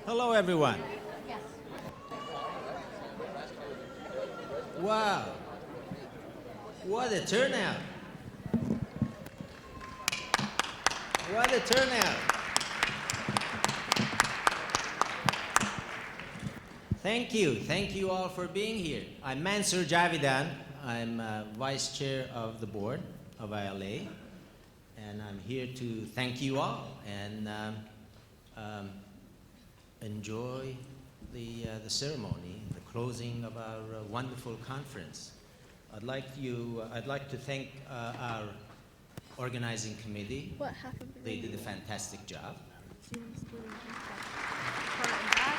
Hello, everyone. Wow, what a turnout. What a turnout. Thank you all for being here. I'm Mansur Javidan. I'm Vice Chair of the Board of ILA, and I'm here to thank you all and enjoy the ceremony, the closing of our wonderful conference. I'd like to thank our organizing committee. What half of the They did a fantastic job. Do you want to split it in half? Front and back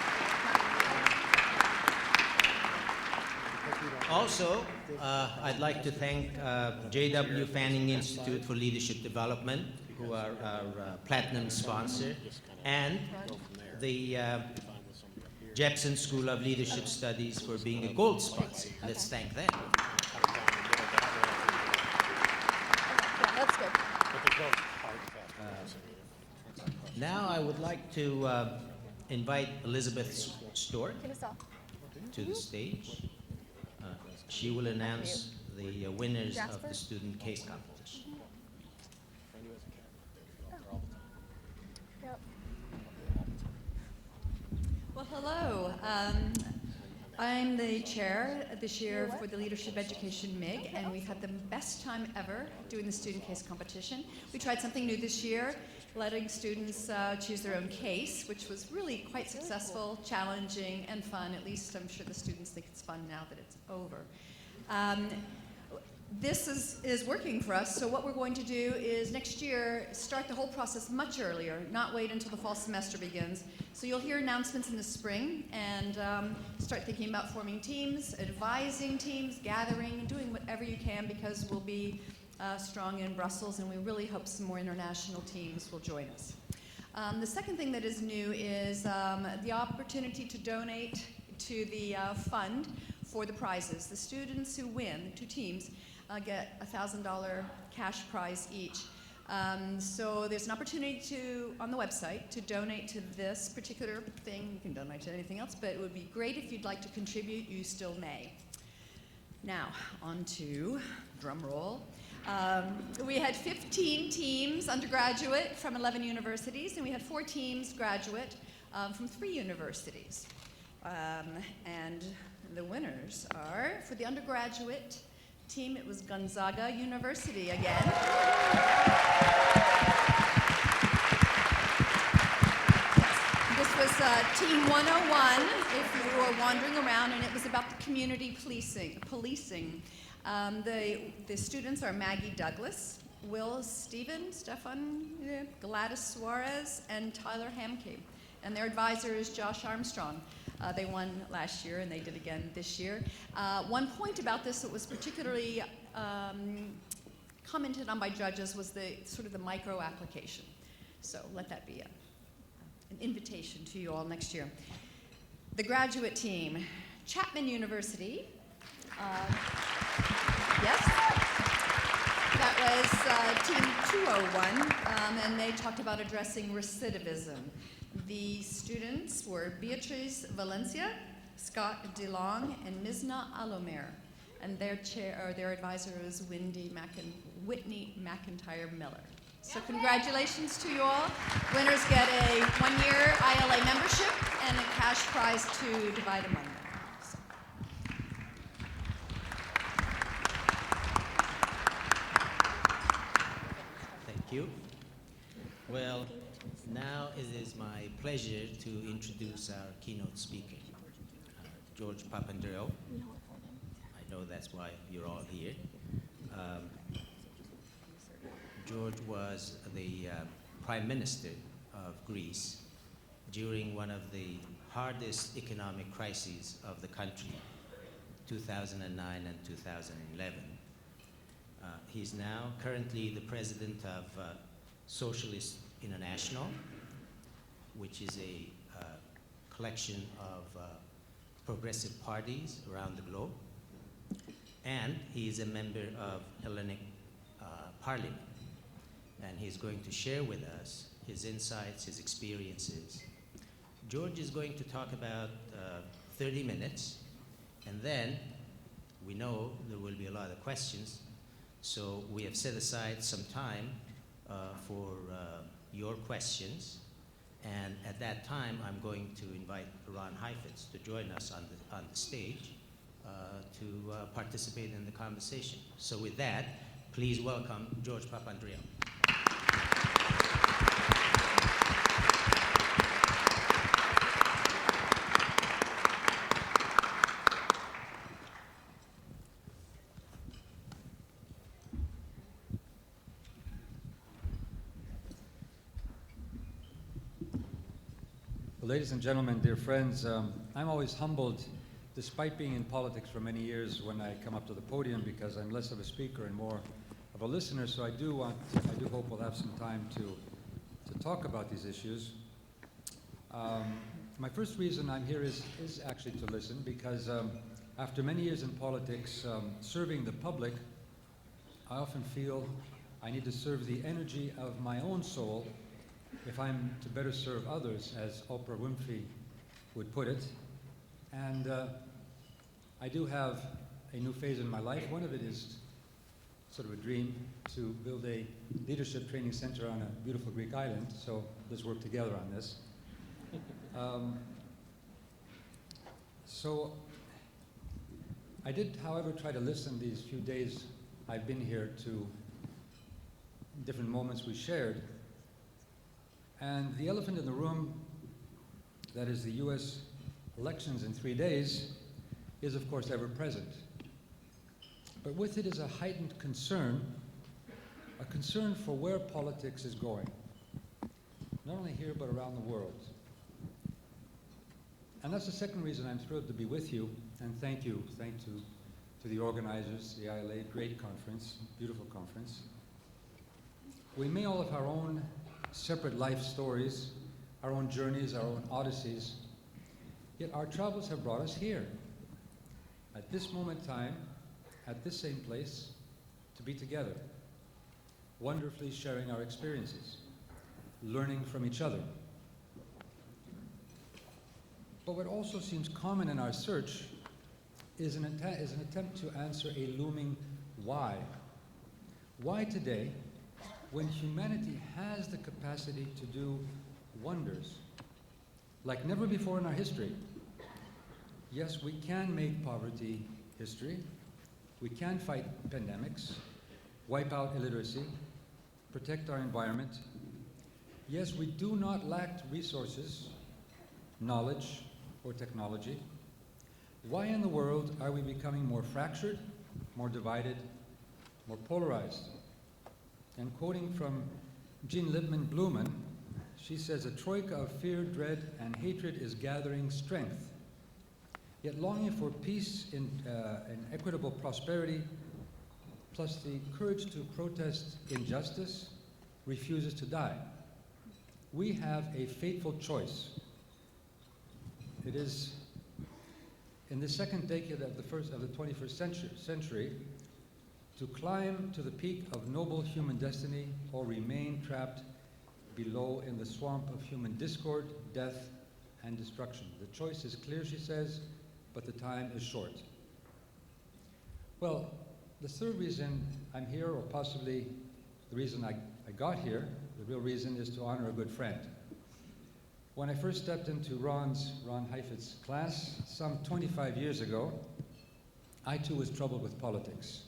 or Also, I'd like to thank J.W. Fanning Institute for Leadership Development, who are our platinum sponsor, and the Jepson School of Leadership Studies for being a gold sponsor. Let's thank them. Yeah, that's good. Now I would like to invite Elizabeth Stork Get us off. to the stage. She will announce the winners of the student case competition. Yep. Well, hello. I'm the chair this year for the Leadership Education MIG, and we've had the best time ever doing the student case competition. We tried something new this year, letting students choose their own case, which was really quite successful, challenging, and fun. At least I'm sure the students think it's fun now that it's over. This is working for us, so what we're going to do is next year start the whole process much earlier, not wait until the fall semester begins. So you'll hear announcements in the spring and start thinking about forming teams, advising teams, gathering, doing whatever you can, because we'll be strong in Brussels, and we really hope some more international teams will join us. The second thing that is new is the opportunity to donate to the fund for the prizes. The students who win, the two teams, get a $1,000 cash prize each. So there's an opportunity on the website to donate to this particular thing. You can donate to anything else, but it would be great if you'd like to contribute. You still may. Now, on to drum roll. We had 15 teams undergraduate from 11 universities, and we had 4 teams graduate from 3 universities. And the winners are, for the undergraduate team, it was Gonzaga University again. This was Team 101, if you were wandering around, and it was about the community policing. The students are Maggie Douglas, Will Stefan, Gladys Suarez, and Tyler Hamke. And their advisor is Josh Armstrong. They won last year, and they did again this year. One point about this that was particularly commented on by judges was the sort of the micro application. So let that be an invitation to you all next year. The graduate team, Chapman University. Yes, that was Team 201, and they talked about addressing recidivism. The students were Beatriz Valencia, Scott DeLong, and Mizna Alomer. And their advisor is Whitney McIntyre Miller. So congratulations to you all. Winners get a 1-year ILA membership and a cash prize to divide among them. So. Thank you. Well, now it is my pleasure to introduce our keynote speaker, George Papandreou. I know that's why you're all here. George was the Prime Minister of Greece during one of the hardest economic crises of the country, 2009 and 2011. He's now currently the president of Socialist International, which is a collection of progressive parties around the globe. And he is a member of Hellenic Parliament. And he's going to share with us his insights, his experiences. George is going to talk about 30 minutes, and then we know there will be a lot of questions, so we have set aside some time for your questions. And at that time, I'm going to invite Ron Heifetz to join us on the stage to participate in the conversation. So with that, please welcome George Papandreou. Ladies and gentlemen, dear friends, I'm always humbled, despite being in politics for many years, when I come up to the podium, because I'm less of a speaker and more of a listener. So I do hope we'll have some time to talk about these issues. My first reason I'm here is actually to listen, because after many years in politics, serving the public, I often feel I need to serve the energy of my own soul if I'm to better serve others, as Oprah Winfrey would put it. And I do have a new phase in my life. One of it is sort of a dream to build a leadership training center on a beautiful Greek island, so let's work together on this. So I did, however, try to listen these few days I've been here to different moments we shared. And the elephant in the room, that is the US elections in 3 days, is of course ever present. But with it is a heightened concern, a concern for where politics is going, not only here but around the world. And that's the second reason I'm thrilled to be with you, and thank you to the organizers, the ILA, great conference, beautiful conference. We may all have our own separate life stories, our own journeys, our own odysseys, yet our travels have brought us here, at this moment in time, at this same place, to be together, wonderfully sharing our experiences, learning from each other. But what also seems common in our search is an attempt to answer a looming why. Why today, when humanity has the capacity to do wonders like never before in our history? Yes, we can make poverty history. We can fight pandemics, wipe out illiteracy, protect our environment. Yes, we do not lack resources, knowledge, or technology. Why in the world are we becoming more fractured, more divided, more polarized? And quoting from Jean Lippmann-Blumen, she says, "A troika of fear, dread, and hatred is gathering strength. Yet longing for peace and equitable prosperity, plus the courage to protest injustice, refuses to die. We have a fateful choice. It is in the second decade of the 21st century to climb to the peak of noble human destiny or remain trapped below in the swamp of human discord, death, and destruction. The choice is clear," she says, "but the time is short." Well, the third reason I'm here, or possibly the reason I got here, the real reason, is to honor a good friend. When I first stepped into Ron Heifetz's class some 25 years ago, I too was troubled with politics.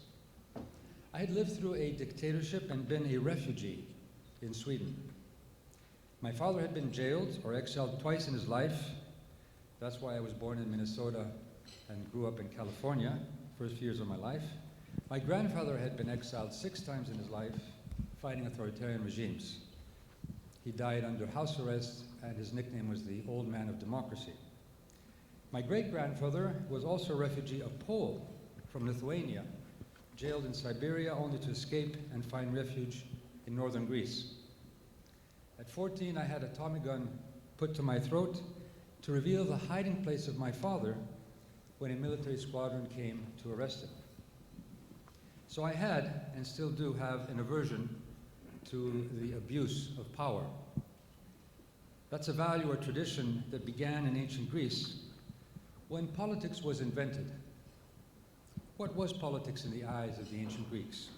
I had lived through a dictatorship and been a refugee in Sweden. My father had been jailed or exiled twice in his life. That's why I was born in Minnesota and grew up in California, first few years of my life. My grandfather had been exiled 6 times in his life, fighting authoritarian regimes. He died under house arrest, and his nickname was the Old Man of Democracy. My great-grandfather was also a refugee, a Pole from Lithuania, jailed in Siberia only to escape and find refuge in northern Greece. At 14, I had a Tommy gun put to my throat to reveal the hiding place of my father when a military squadron came to arrest him. So I had, and still do have, an aversion to the abuse of power. That's a value or tradition that began in ancient Greece when politics was invented. What was politics in the eyes of the ancient Greeks?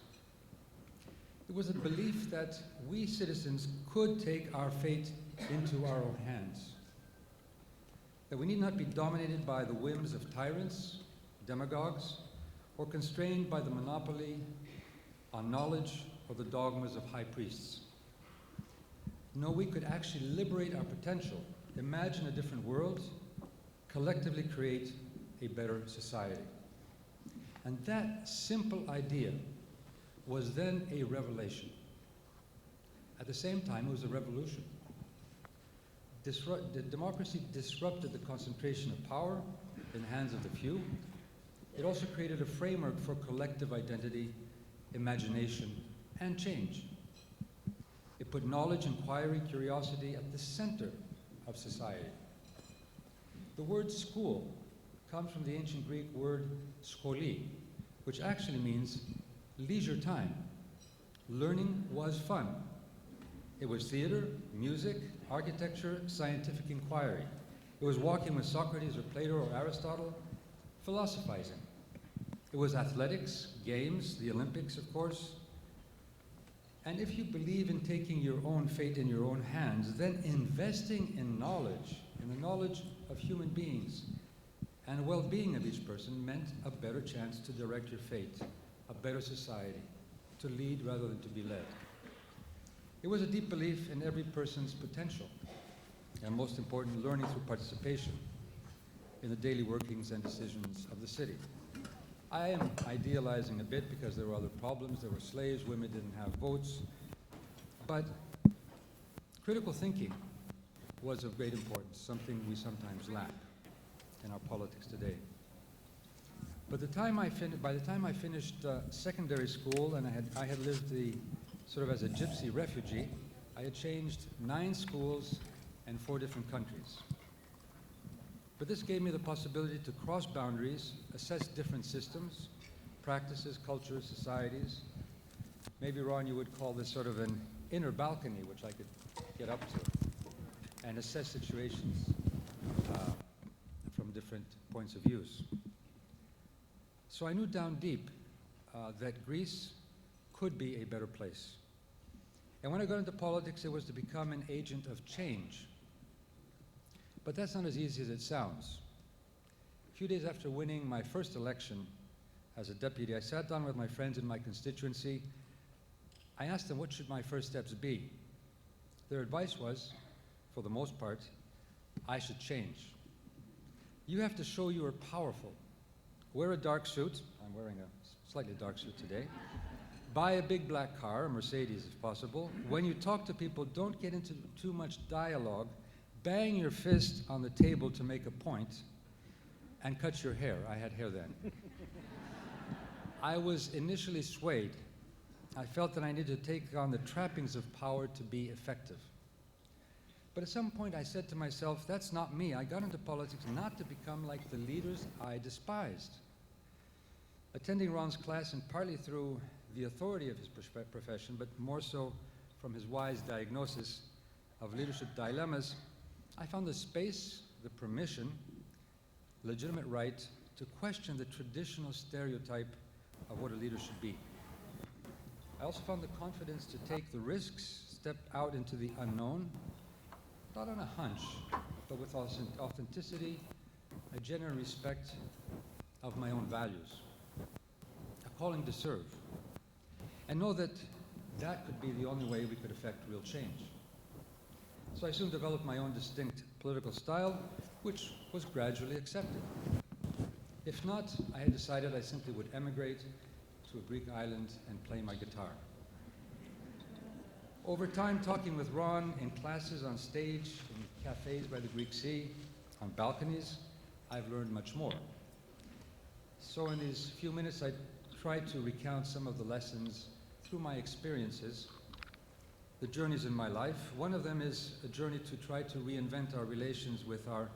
It was a belief that we citizens could take our fate into our own hands, that we need not be dominated by the whims of tyrants, demagogues, or constrained by the monopoly on knowledge or the dogmas of high priests. No, we could actually liberate our potential, imagine a different world, collectively create a better society. And that simple idea was then a revelation. At the same time, it was a revolution. The democracy disrupted the concentration of power in the hands of the few. It also created a framework for collective identity, imagination, and change. It put knowledge, inquiry, curiosity at the center of society. The word school comes from the ancient Greek word scholi, which actually means leisure time. Learning was fun. It was theater, music, architecture, scientific inquiry. It was walking with Socrates or Plato or Aristotle, philosophizing. It was athletics, games, the Olympics, of course. And if you believe in taking your own fate in your own hands, then investing in knowledge, in the knowledge of human beings, and the well-being of each person meant a better chance to direct your fate, a better society, to lead rather than to be led. It was a deep belief in every person's potential, and most important, learning through participation in the daily workings and decisions of the city. I am idealizing a bit because there were other problems. There were slaves, women didn't have votes. But critical thinking was of great importance, something we sometimes lack in our politics today. But by the time I finished secondary school, and I had lived sort of as a gypsy refugee, I had changed 9 schools and 4 different countries. But this gave me the possibility to cross boundaries, assess different systems, practices, cultures, societies. Maybe, Ron, you would call this sort of an inner balcony, which I could get up to, and assess situations from different points of view. So I knew down deep that Greece could be a better place. And when I got into politics, it was to become an agent of change. But that's not as easy as it sounds. A few days after winning my first election as a deputy, I sat down with my friends in my constituency. I asked them what should my first steps be. Their advice was, for the most part, I should change. You have to show you are powerful. Wear a dark suit. I'm wearing a slightly dark suit today. Buy a big black car, a Mercedes if possible. When you talk to people, don't get into too much dialogue. Bang your fist on the table to make a point, and cut your hair. I had hair then. I was initially swayed. I felt that I needed to take on the trappings of power to be effective. But at some point I said to myself, that's not me. I got into politics not to become like the leaders I despised. Attending Ron's class, and partly through the authority of his profession, but more so from his wise diagnosis of leadership dilemmas, I found the space, the permission, legitimate right to question the traditional stereotype of what a leader should be. I also found the confidence to take the risks, step out into the unknown, not on a hunch, but with authenticity, a genuine respect of my own values, a calling to serve, and know that that could be the only way we could effect real change. So I soon developed my own distinct political style, which was gradually accepted. If not, I had decided I simply would emigrate to a Greek island and play my guitar. Over time, talking with Ron in classes, on stage, in cafes by the Greek Sea, on balconies, I've learned much more. So in these few minutes, I try to recount some of the lessons through my experiences, the journeys in my life. One of them is a journey to try to reinvent our relations with our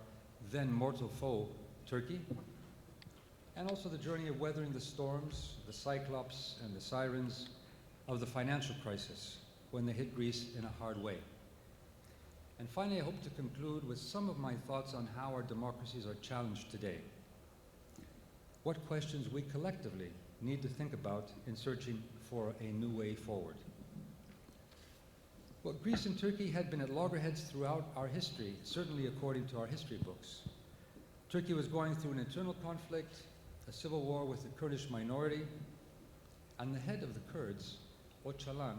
then mortal foe, Turkey, and also the journey of weathering the storms, the cyclops and the sirens of the financial crisis when they hit Greece in a hard way. And finally, I hope to conclude with some of my thoughts on how our democracies are challenged today. What questions we collectively need to think about in searching for a new way forward. Well, Greece and Turkey had been at loggerheads throughout our history, certainly according to our history books. Turkey was going through an internal conflict, a civil war with the Kurdish minority, and the head of the Kurds, Öcalan,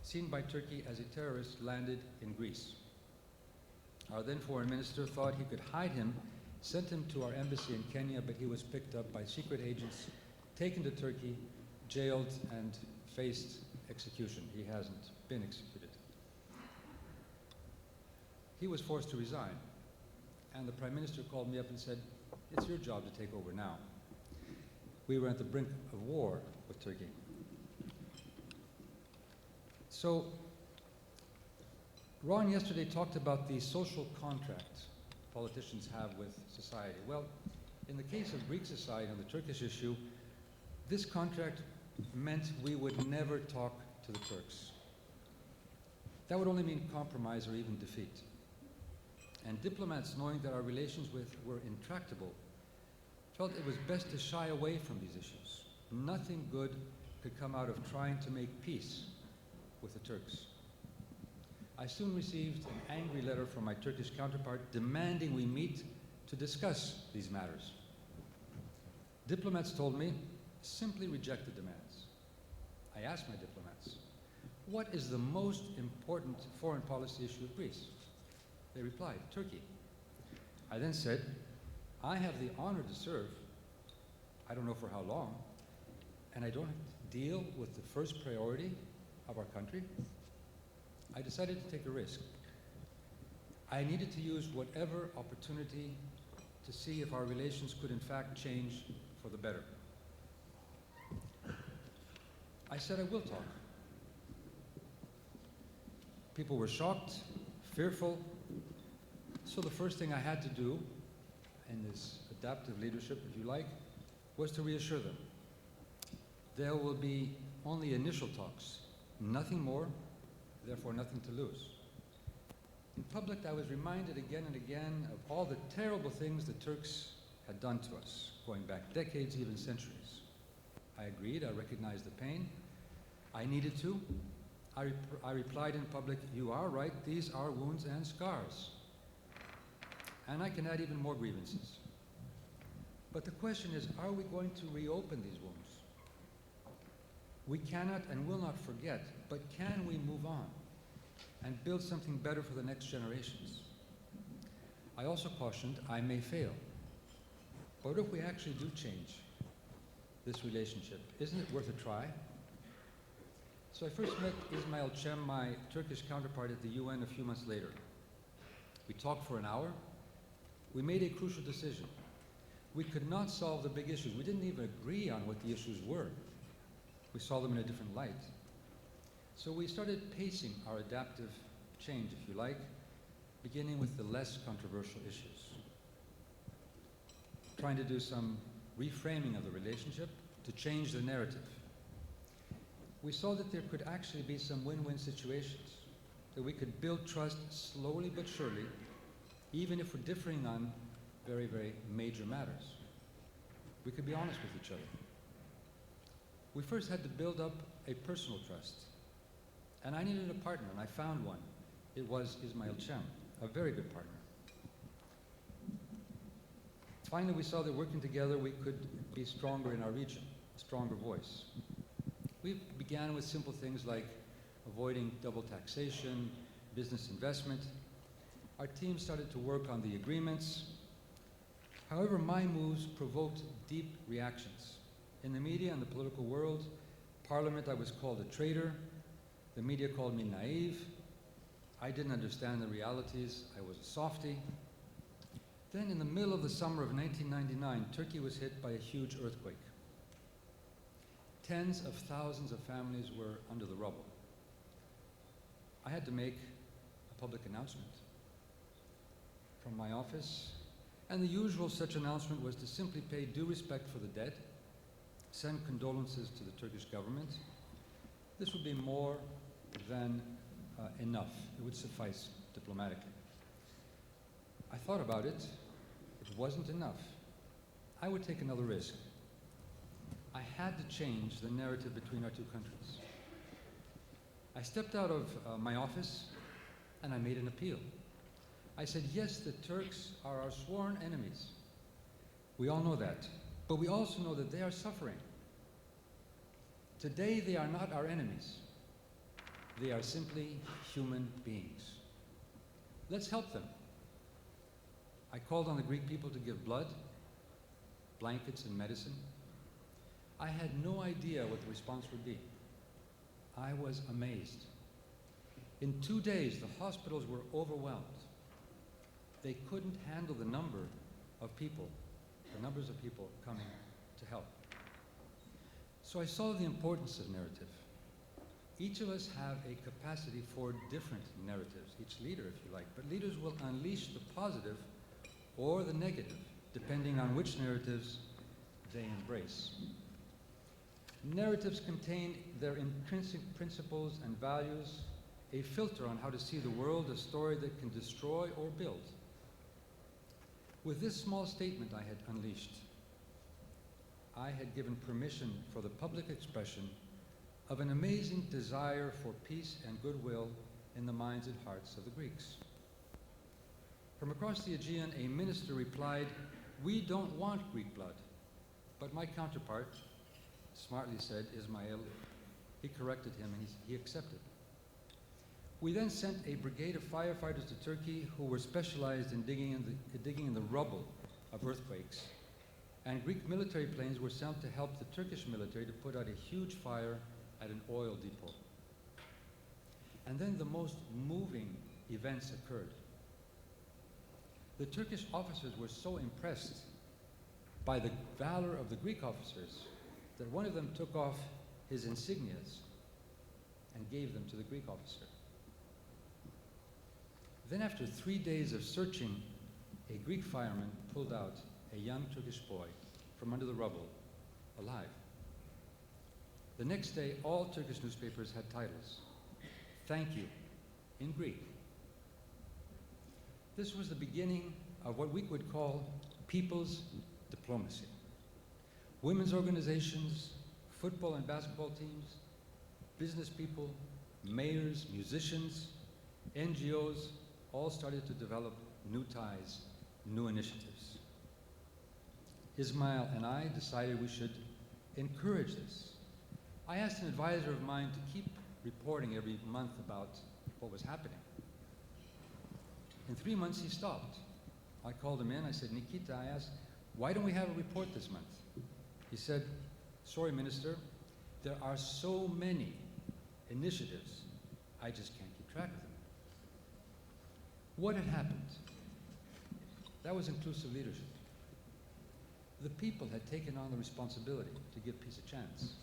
seen by Turkey as a terrorist, landed in Greece. Our then foreign minister thought he could hide him, sent him to our embassy in Kenya, but he was picked up by secret agents, taken to Turkey, jailed, and faced execution. He hasn't been executed. He was forced to resign, and the Prime Minister called me up and said, "It's your job to take over now." We were at the brink of war with Turkey. So, Ron yesterday talked about the social contract politicians have with society. Well, in the case of Greek society on the Turkish issue, this contract meant we would never talk to the Turks. That would only mean compromise or even defeat. And diplomats, knowing that our relations were intractable, felt it was best to shy away from these issues. Nothing good could come out of trying to make peace with the Turks. I soon received an angry letter from my Turkish counterpart demanding we meet to discuss these matters. Diplomats told me, simply reject the demands. I asked my diplomats, what is the most important foreign policy issue of Greece? They replied, Turkey. I then said, I have the honor to serve, I don't know for how long, and I don't deal with the first priority of our country. I decided to take a risk. I needed to use whatever opportunity to see if our relations could in fact change for the better. I said I will talk. People were shocked, fearful, so the first thing I had to do, in this adaptive leadership, if you like, was to reassure them. There will be only initial talks, nothing more, therefore nothing to lose. In public, I was reminded again and again of all the terrible things the Turks had done to us, going back decades, even centuries. I agreed, I recognized the pain. I needed to. I replied in public, you are right, these are wounds and scars. And I can add even more grievances. But the question is, are we going to reopen these wounds? We cannot and will not forget, but can we move on and build something better for the next generations? I also cautioned I may fail. But what if we actually do change this relationship? Isn't it worth a try? So I first met Ismail Cem, my Turkish counterpart at the UN, a few months later. We talked for an hour. We made a crucial decision. We could not solve the big issues. We didn't even agree on what the issues were. We saw them in a different light. So we started pacing our adaptive change, if you like, beginning with the less controversial issues. Trying to do some reframing of the relationship to change the narrative. We saw that there could actually be some win-win situations, that we could build trust slowly but surely, even if we're differing on very, very major matters. We could be honest with each other. We first had to build up a personal trust. And I needed a partner, and I found one. It was Ismail Cem, a very good partner. Finally, we saw that working together, we could be stronger in our region, a stronger voice. We began with simple things like avoiding double taxation, business investment. Our team started to work on the agreements. However, my moves provoked deep reactions. In the media and the political world, Parliament, I was called a traitor. The media called me naive. I didn't understand the realities. I was a softie. Then in the middle of the summer of 1999, Turkey was hit by a huge earthquake. Tens of thousands of families were under the rubble. I had to make a public announcement from my office, and the usual such announcement was to simply pay due respect for the dead, send condolences to the Turkish government. This would be more than enough. It would suffice diplomatically. I thought about it. It wasn't enough. I would take another risk. I had to change the narrative between our two countries. I stepped out of my office and I made an appeal. I said, yes, the Turks are our sworn enemies. We all know that. But we also know that they are suffering. Today, they are not our enemies. They are simply human beings. Let's help them. I called on the Greek people to give blood, blankets, and medicine. I had no idea what the response would be. I was amazed. In 2 days, the hospitals were overwhelmed. They couldn't handle the numbers of people coming to help. So I saw the importance of narrative. Each of us have a capacity for different narratives, each leader, if you like, but leaders will unleash the positive or the negative, depending on which narratives they embrace. Narratives contain their intrinsic principles and values, a filter on how to see the world, a story that can destroy or build. With this small statement I had unleashed, I had given permission for the public expression of an amazing desire for peace and goodwill in the minds and hearts of the Greeks. From across the Aegean, a minister replied, "We don't want Greek blood." But my counterpart smartly said, "Ismail." He corrected him and he accepted. We then sent a brigade of firefighters to Turkey who were specialized in digging in the rubble of earthquakes. And Greek military planes were sent to help the Turkish military to put out a huge fire at an oil depot. And then the most moving events occurred. The Turkish officers were so impressed by the valor of the Greek officers that one of them took off his insignias and gave them to the Greek officer. Then after 3 days of searching, a Greek fireman pulled out a young Turkish boy from under the rubble, alive. The next day, all Turkish newspapers had titles, "Thank you," in Greek. This was the beginning of what we could call people's diplomacy. Women's organizations, football and basketball teams, business people, mayors, musicians, NGOs, all started to develop new ties, new initiatives. Ismail and I decided we should encourage this. I asked an advisor of mine to keep reporting every month about what was happening. In 3 months, he stopped. I called him in. I said, "Nikita," I asked, "why don't we have a report this month?" He said, "Sorry, Minister, there are so many initiatives, I just can't keep track of them." What had happened? That was inclusive leadership. The people had taken on the responsibility to give peace a chance.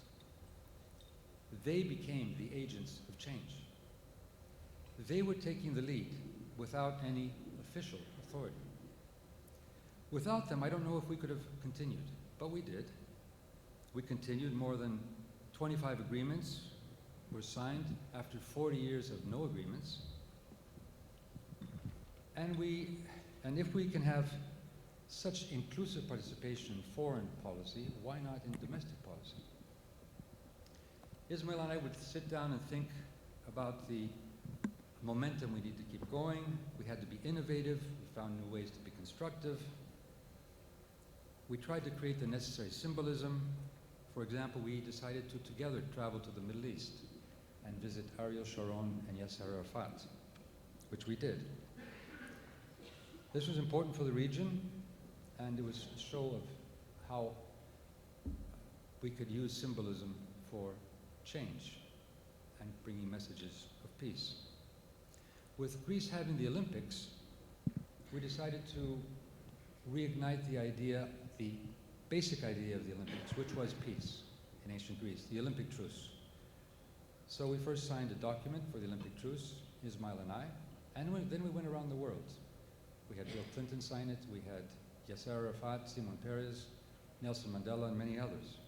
They became the agents of change. They were taking the lead without any official authority. Without them, I don't know if we could have continued, but we did. We continued. More than 25 agreements were signed after 40 years of no agreements. And if we can have such inclusive participation in foreign policy, why not in domestic policy? Ismail and I would sit down and think about the momentum we need to keep going. We had to be innovative. We found new ways to be constructive. We tried to create the necessary symbolism. For example, we decided to together travel to the Middle East and visit Ariel Sharon and Yasser Arafat, which we did. This was important for the region, and it was a show of how we could use symbolism for change and bringing messages of peace. With Greece having the Olympics, we decided to reignite the basic idea of the Olympics, which was peace in ancient Greece, the Olympic truce. So we first signed a document for the Olympic truce, Ismail and I, and then we went around the world. We had Bill Clinton sign it, we had Yasser Arafat, Simon Peres, Nelson Mandela, and many others.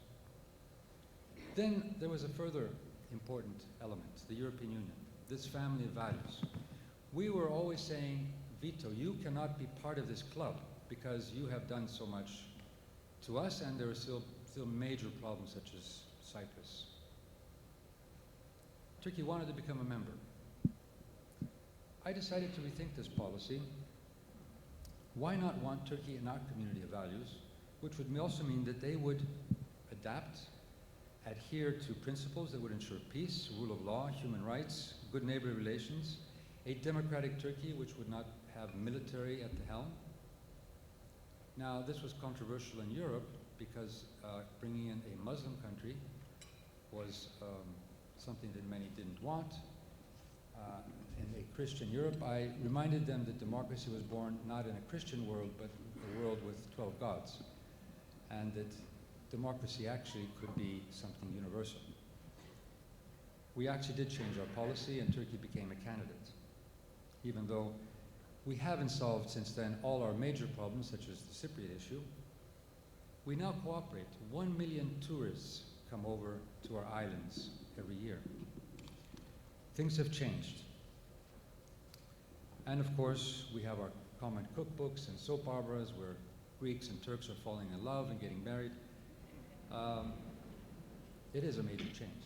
Then there was a further important element, the European Union, this family of values. we were always saying, Vito, you cannot be part of this club because you have done so much to us, and there are still major problems such as Cyprus. Turkey wanted to become a member. I decided to rethink this policy. Why not want Turkey in our community of values, which would also mean that they would adapt, adhere to principles that would ensure peace, rule of law, human rights, good neighborly relations, a democratic Turkey which would not have military at the helm. Now, this was controversial in Europe because bringing in a Muslim country was something that many didn't want. In a Christian Europe, I reminded them that democracy was born not in a Christian world, but a world with 12 gods, and that democracy actually could be something universal. We actually did change our policy, and Turkey became a candidate, even though we haven't solved since then all our major problems, such as the Cypriot issue. We now cooperate. 1 million tourists come over to our islands every year. Things have changed. And of course, we have our common cookbooks and soap operas where Greeks and Turks are falling in love and getting married. It is a major change.